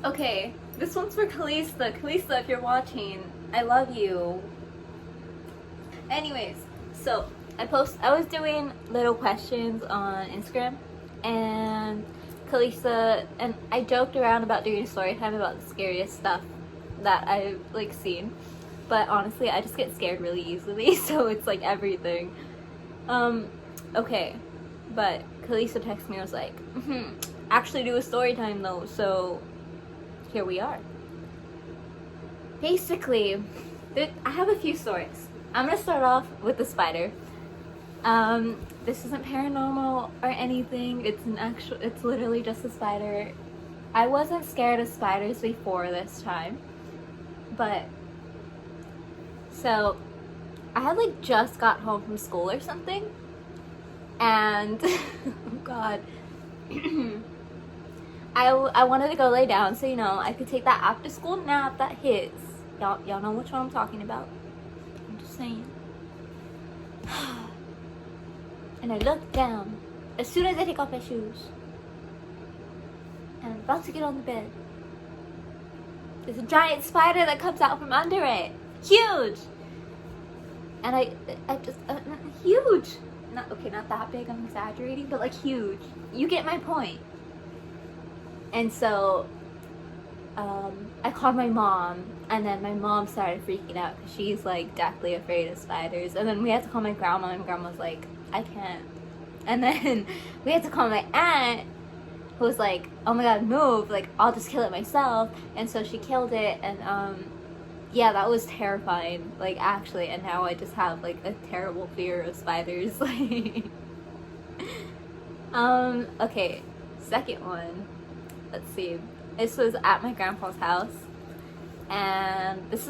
Okay, this one's for Kalista. Kalista, if you're watching, I love you. Anyways, so I was doing little questions on Instagram, and Kalista and I joked around about doing a story time about the scariest stuff that I've like seen. But honestly, I just get scared really easily, so it's like everything. Okay, but Kalisa texted me and was like, actually do a story time though, so here we are. Basically, I have a few stories. I'm gonna start off with the spider. This isn't paranormal or anything. It's literally just a spider. I wasn't scared of spiders before this time, but so I had like just got home from school or something, and oh god, I wanted to go lay down so I could take that after school nap that hits. Y'all know which one I'm talking about. I'm just saying. And I looked down as soon as I take off my shoes, and I'm about to get on the bed. There's a giant spider that comes out from under it. Huge! And I just, huge! Not that big, I'm exaggerating, but like huge. You get my point. And so, I called my mom, and then my mom started freaking out because she's like deathly afraid of spiders. And then we had to call my grandma, and my grandma was like, I can't. And then we had to call my aunt, who was like, oh my god, move, like I'll just kill it myself. And so she killed it, and yeah, that was terrifying, like actually. And now I just have like a terrible fear of spiders. Okay, second one. Let's see. This was at my grandpa's house, and this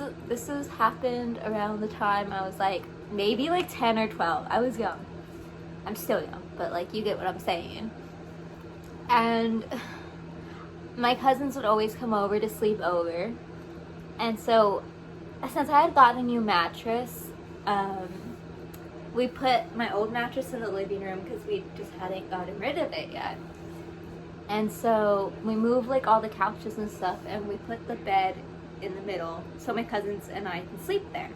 has happened around the time I was like maybe like 10 or 12. I was young. I'm still young, but like you get what I'm saying. And my cousins would always come over to sleep over, and so since I had gotten a new mattress, we put my old mattress in the living room because we just hadn't gotten rid of it yet. And so we moved like all the couches and stuff, and we put the bed in the middle so my cousins and I can sleep there.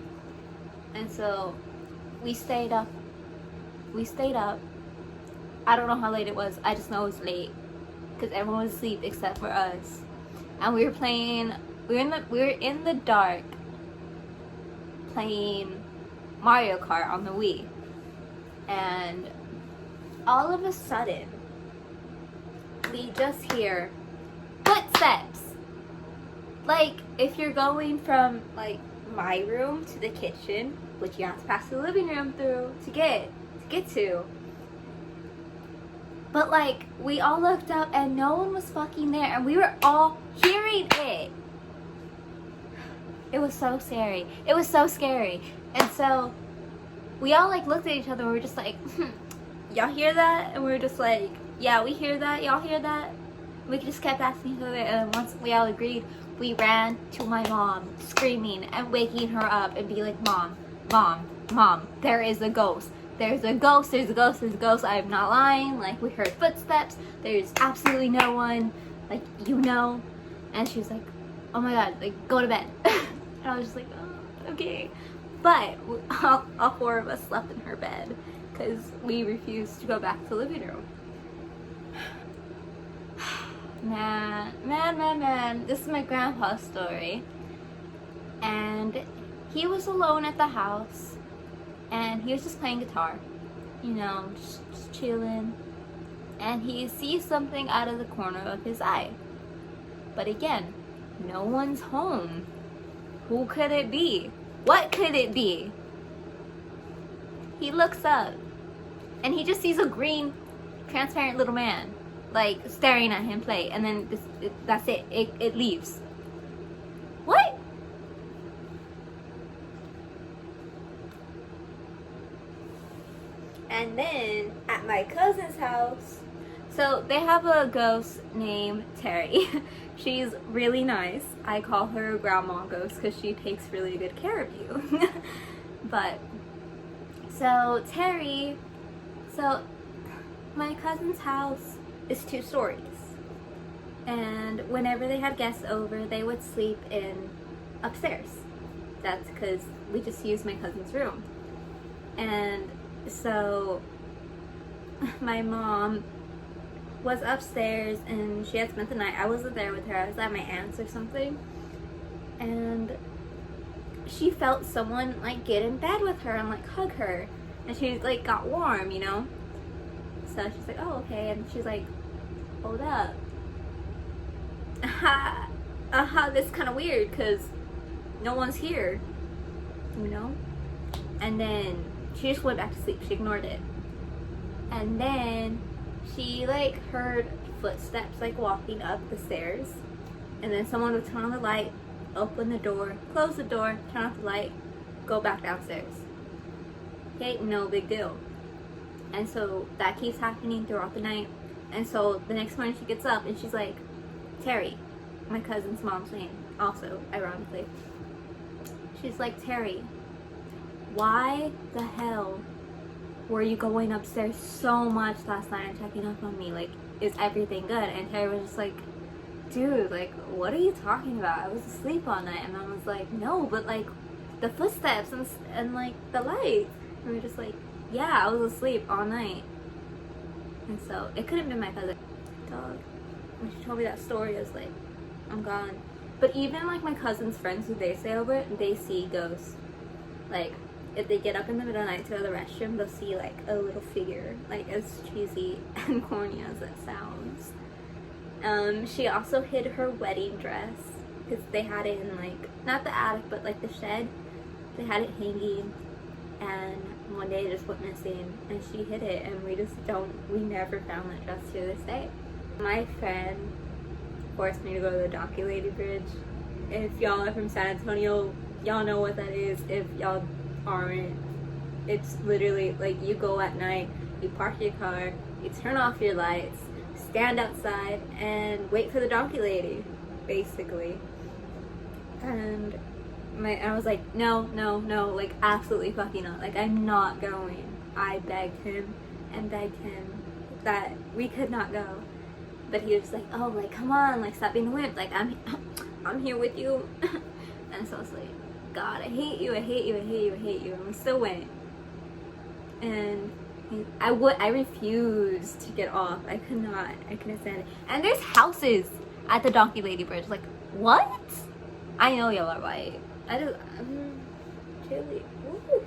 And so we stayed up. I don't know how late it was. I just know it was late because everyone was asleep except for us. And we were playing. We were in the dark playing Mario Kart on the Wii. And all of a sudden, we just hear footsteps. Like, if you're going from, like, my room to the kitchen, which you have to pass the living room through to get to. But, like, we all looked up and no one was fucking there, and we were all hearing it. It was so scary. It was so scary. And so, we all, like, looked at each other and we were just like, y'all hear that? And we were just like, yeah, we hear that. Y'all hear that? We just kept asking each other, and once we all agreed, we ran to my mom, screaming and waking her up and be like, Mom, there is a ghost. There's a ghost. I am not lying. Like, we heard footsteps. There's absolutely no one. Like, And she was like, oh my god, like, go to bed. And I was just like, oh, okay. But all four of us slept in her bed because we refused to go back to the living room. Man, this is my grandpa's story. And he was alone at the house, and he was just playing guitar, just chilling. And he sees something out of the corner of his eye. But again, no one's home. Who could it be? What could it be? He looks up, and he just sees a green, transparent little man, like, staring at him play, and then that's it. It leaves. What? And then at my cousin's house, so they have a ghost named Terry. She's really nice. I call her Grandma Ghost because she takes really good care of you. But so my cousin's house is 2 stories. And whenever they had guests over, they would sleep in upstairs. That's because we just used my cousin's room. And so my mom was upstairs and she had spent the night. I wasn't there with her. I was at my aunt's or something. And she felt someone like get in bed with her and like hug her. And she like got warm, you know? So she's like, oh, okay. And she's like, hold up. This is kind of weird because no one's here, you know? And then she just went back to sleep. She ignored it. And then she like heard footsteps like walking up the stairs. And then someone would turn on the light, open the door, close the door, turn off the light, go back downstairs. Okay, no big deal. And so that keeps happening throughout the night. And so the next morning she gets up and she's like, Terry, my cousin's mom's name, also ironically. She's like, Terry, why the hell were you going upstairs so much last night and checking up on me? Like, is everything good? And Terry was just like, dude, like, what are you talking about? I was asleep all night. And I was like, no, but like the footsteps and like the light. And we were just like, yeah, I was asleep all night. And so it couldn't have been my cousin. Dog. When she told me that story, I was like, I'm gone. But even like my cousin's friends who they stay over, they see ghosts. Like, if they get up in the middle of the night to go to the restroom, they'll see like a little figure. Like, as cheesy and corny as it sounds. She also hid her wedding dress because they had it in like, not the attic, but like the shed. They had it hanging, and one day it just went missing, and she hid it, and we never found that dress to this day. My friend forced me to go to the Donkey Lady Bridge. If y'all are from San Antonio, y'all know what that is. If y'all aren't, it's literally like you go at night, you park your car, you turn off your lights, stand outside and wait for the Donkey Lady, basically. And I was like, no, like absolutely fucking not. Like, I'm not going. I begged him and begged him that we could not go. But he was like, oh, like, come on, like, stop being a wimp. Like, I'm here with you. And so I was like, God, I hate you. And we still went. And I refused to get off. I couldn't stand it. And there's houses at the Donkey Lady Bridge. Like, what? I know y'all are white. Chilly. Woo.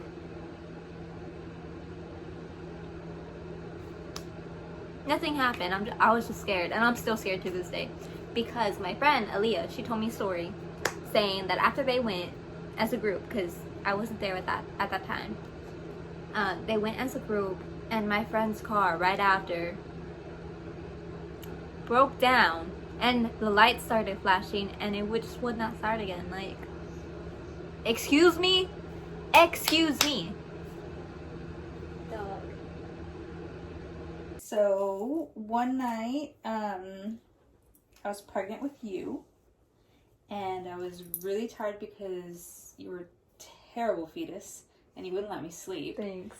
Nothing happened. I was just scared, and I'm still scared to this day, because my friend Aaliyah, she told me a story saying that after they went as a group, because I wasn't there at that time, they went as a group, and my friend's car right after broke down, and the lights started flashing, and it just would not start again. Like, excuse me. Dog. So one night, I was pregnant with you, and I was really tired because you were a terrible fetus, and you wouldn't let me sleep. Thanks.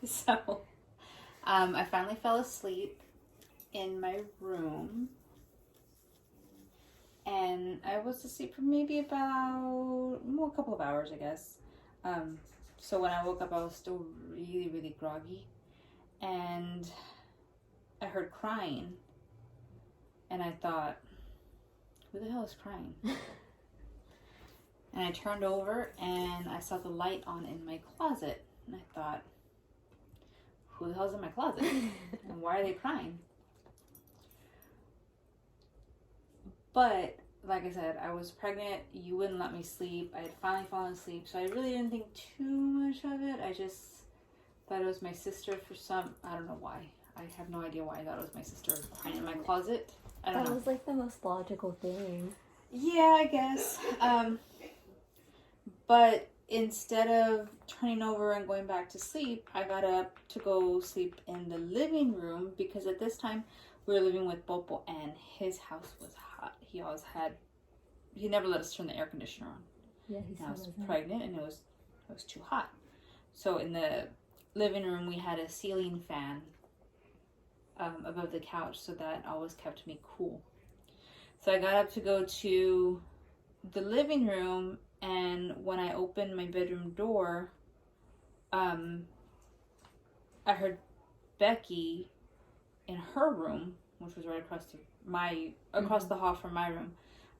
So, I finally fell asleep in my room, and I was asleep for maybe about a couple of hours, I guess. So when I woke up, I was still really, really groggy, and I heard crying, and I thought, who the hell is crying? And I turned over, and I saw the light on in my closet, and I thought, who the hell's in my closet? And why are they crying? But, like I said, I was pregnant, you wouldn't let me sleep, I had finally fallen asleep, so I really didn't think too much of it. I just thought it was my sister for I don't know why. I have no idea why I thought it was my sister crying in my closet. I don't know. That was like the most logical thing. Yeah, I guess. But instead of turning over and going back to sleep, I got up to go sleep in the living room, because at this time we were living with Popo, and his house was hot. He never let us turn the air conditioner on. Yeah, I was pregnant, and it was too hot. So in the living room, we had a ceiling fan above the couch, so that always kept me cool. So I got up to go to the living room, and when I opened my bedroom door, I heard Becky in her room, which was right across the hall from my room.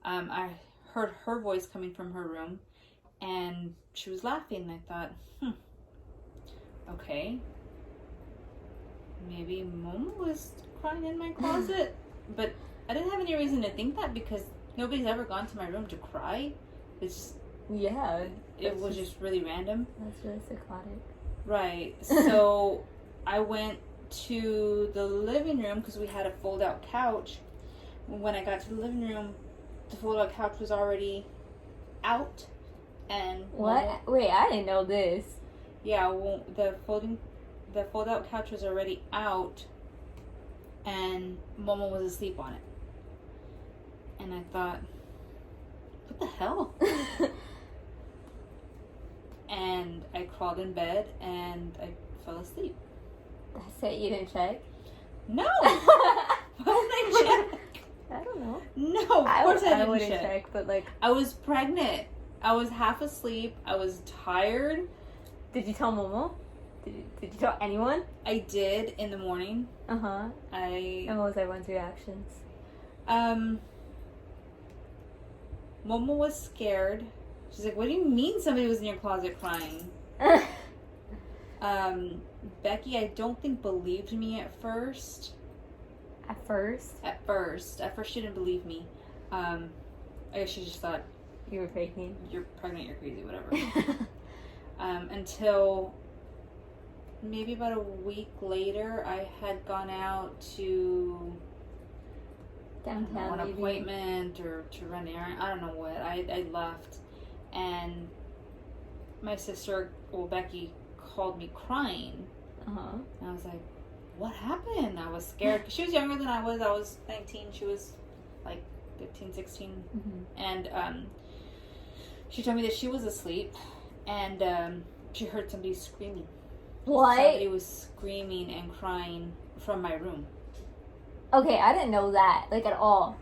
I heard her voice coming from her room, and she was laughing. I thought, okay, maybe Mom was crying in my closet, but I didn't have any reason to think that because nobody's ever gone to my room to cry. It's it was just really random. That's really psychotic. Right. So I went to the living room because we had a fold-out couch. When I got to the living room, the fold-out couch was already out, and What? Wait, I didn't know this. Yeah, well, the fold-out couch was already out, and Momo was asleep on it. And I thought, what the hell? And I crawled in bed and I fell asleep. That's it. You didn't check? No. Why would I check? I don't know. No, of course I didn't wouldn't check. check, but like, I was pregnant. I was half asleep. I was tired. did you tell Momo? Did you tell anyone? I did in the morning. And what was everyone's reactions? Momo was scared. She's like, "What do you mean somebody was in your closet crying?" Becky, I don't think believed me at first. At first? At first, she didn't believe me. I guess she just thought, You were faking? "You're pregnant, you're crazy, whatever." Until maybe about a week later, I had gone out to Downtown, an maybe? appointment or to run an errand. I don't know what. I left, and my sister, Becky, called me crying. And I was like, what happened? I was scared. She was younger than I was. I was 19. She was like 15, 16. And she told me that she was asleep, and she heard somebody screaming. What? Somebody was screaming and crying from my room. Okay, I didn't know that, like, at all.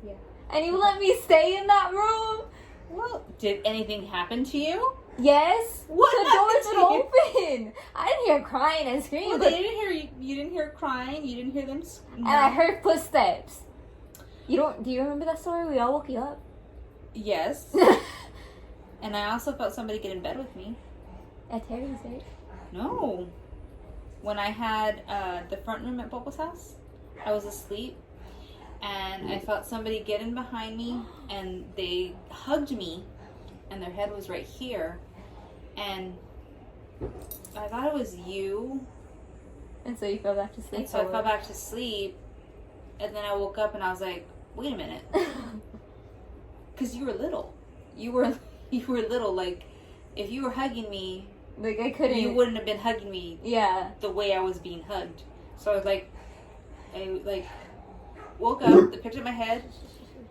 Yeah. And you let me stay in that room? Well, did anything happen to you? Yes. What The happened doors to would you? open. I didn't hear crying and screaming, Well, but, they didn't hear you. You didn't hear crying. You didn't hear them. and I heard footsteps. Do you remember that story? We all woke you up. Yes. And I also felt somebody get in bed with me. At Terry's, right? No. When I had the front room at Bobo's house, I was asleep, and I felt somebody get in behind me, and they hugged me, and their head was right here, and I thought it was you. And so you fell back to sleep? And so I fell back to sleep, and then I woke up and I was like, wait a minute. Because you were little. You were little. Like, if you were hugging me, Like, I couldn't. you wouldn't have been hugging me the way I was being hugged. So I was like, I woke up, picked up my head,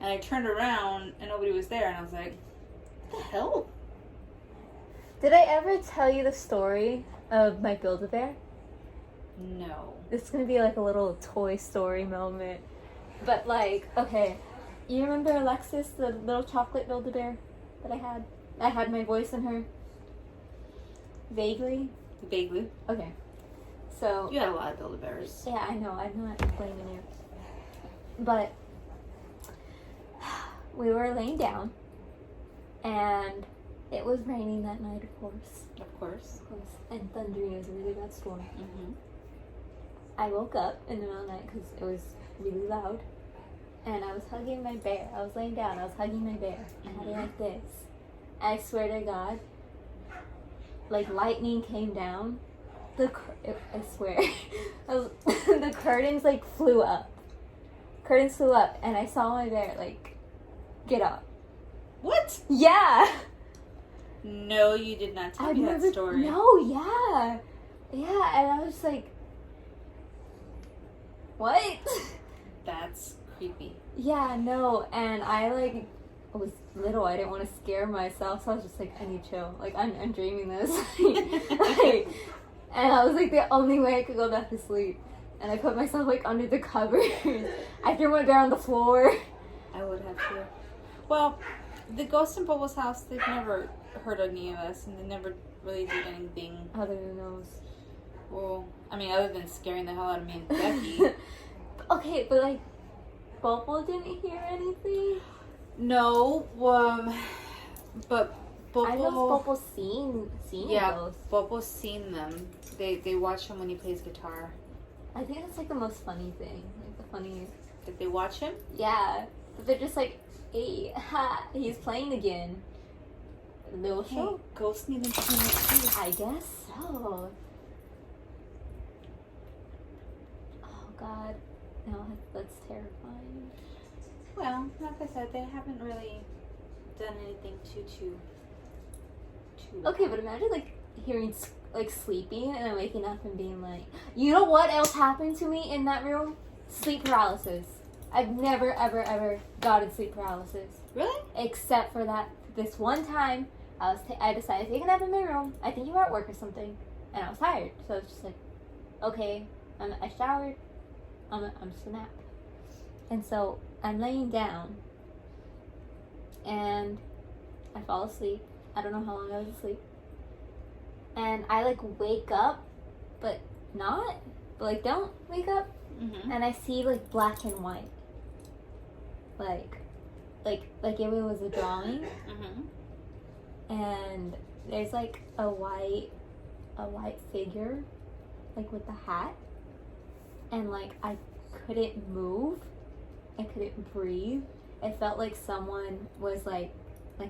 and I turned around and nobody was there, and I was like, what the hell? Did I ever tell you the story of my Build-A-Bear? No. This is gonna be like a little Toy Story moment. But like, okay, you remember Alexis, the little chocolate Build-A-Bear that I had? I had my voice in her. Vaguely? Vaguely. Okay. So... You had a lot of Build-A-Bears. Yeah, I know. I'm not blaming you. But we were laying down, and it was raining that night, of course. Of course. And thundering. It was a really bad storm. Mm-hmm. I woke up in the middle of the night because it was really loud, and I was hugging my bear. I was laying down. I was hugging my bear. I had it like this. I swear to God, like lightning came down. I swear, the curtains like flew up. Curtains flew up, and I saw my bear like get up. What? Yeah. No, you did not tell me that story. No, yeah, and I was just like, what? That's creepy. Yeah, no, and I like was little. I didn't want to scare myself, so I was just like, I need to chill. Like I'm dreaming this. Like, and I was like, the only way I could go back to sleep. And I put myself like under the covers. I threw my bear on the floor. I would have too. Well, the ghost in Bubbles' house, they've never hurt any of us, and they never really did anything. Other than those. Well, I mean, other than scaring the hell out of me and Becky. Okay, but like, Bubble didn't hear anything? No, but Bubble... I know Bubble's seen those. Bubbles seen them. They watch him when he plays guitar. I think that's like the most funny thing. Like the funniest. Did they watch him? Yeah. But they're just like, hey, ha, he's playing again. They'll show. Ghosts need entertainment too. I guess so. Oh god. No, that's terrifying. Well, like I said, they haven't really done anything too Okay, but imagine like hearing like sleeping and then waking up and being like, you know what else happened to me in that room? Sleep paralysis. I've never ever gotten sleep paralysis. Really? Except for this one time I decided to take a nap in my room. I think you were at work or something, and I was tired, so I was just like, okay, I showered. I'm just a nap. And so I'm laying down, and I fall asleep. I don't know how long I was asleep. And I like wake up, but like don't wake up. Mm-hmm. And I see like black and white. Like if it was a drawing. Mm-hmm. And there's like a white figure, like with the hat. And like I couldn't move. I couldn't breathe. It felt like someone was like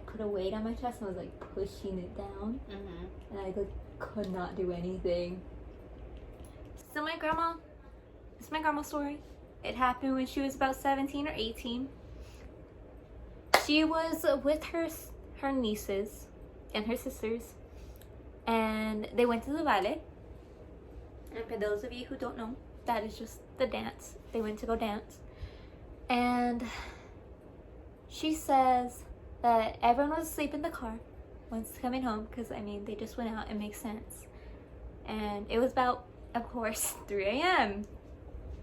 put a weight on my chest and was like pushing it down. Mm-hmm. And I like could not do anything. So my grandma, it's my grandma's story. It happened when she was about 17 or 18. She was with her nieces and her sisters, and they went to the ballet. And for those of you who don't know, that is just the dance. They went to go dance. And she says that everyone was asleep in the car once coming home, because I mean they just went out. It makes sense. And it was about, of course, 3 a.m.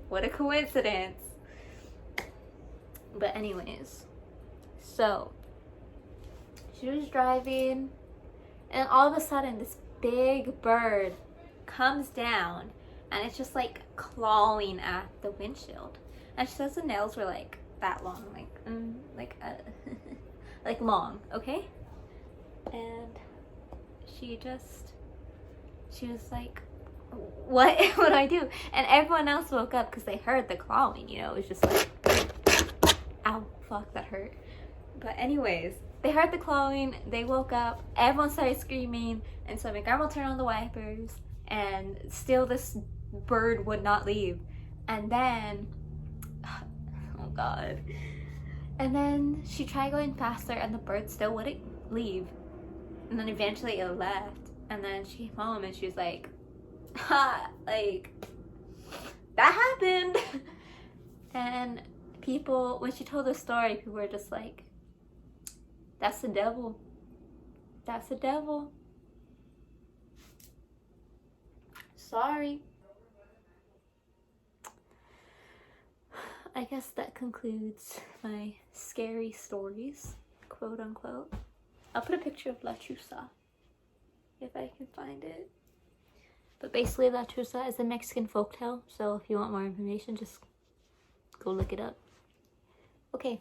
What a coincidence. But anyways, so she was driving, and all of a sudden this big bird comes down, and it's just like clawing at the windshield. And she says the nails were like that long, like long, okay? And she was like, what would I do? And everyone else woke up because they heard the clawing, you know. It was just like, ow, fuck, that hurt. But anyways, they heard the clawing, they woke up, everyone started screaming, and so my grandma turned on the wipers, and still this bird would not leave. And then, oh god. And then she tried going faster, and the bird still wouldn't leave. And then eventually it left. And then she came home and she was like, ha, like, that happened. And people, when she told the story, people were just like, that's the devil. That's the devil. Sorry. I guess that concludes my scary stories, quote unquote. I'll put a picture of La Chusa if I can find it. But basically, La Chusa is a Mexican folktale, so if you want more information, just go look it up. Okay.